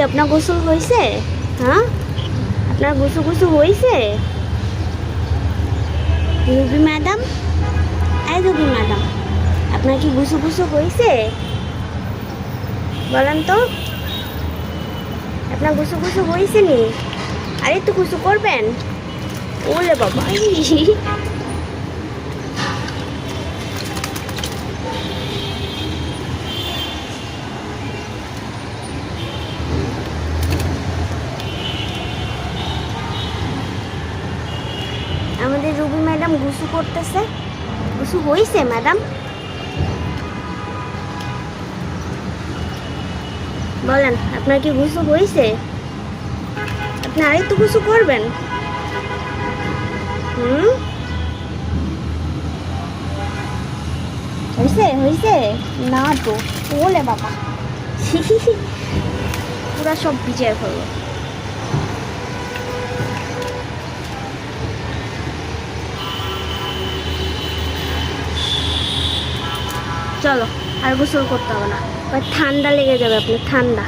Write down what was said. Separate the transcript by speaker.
Speaker 1: আপনার গোসল হয়েছে? হ্যাঁ, আপনার গোসল হয়েছে? রুবি ম্যাডাম, এই রুবি ম্যাডাম, আপনার কি গোসল হয়েছে? বলেন তো, আপনার গোসল হয়েছে নি? আরে একটু গোসল করবেন। ওলে বাবা, আমাদের রুবি ম্যাডাম গোসল করতেছে। গোসল হয়েছে ম্যাডাম? বলেন, আপনার কি গোসল হয়েছে? আপনি আরেকটু গোসল করবেন। হয়েছে না তো। বলে বাবা, পুরা সব ভিজে ফেললো। চলো, আর গোসল করতে হবে না, ঠান্ডা লেগে যাবে আপনার, ঠান্ডা।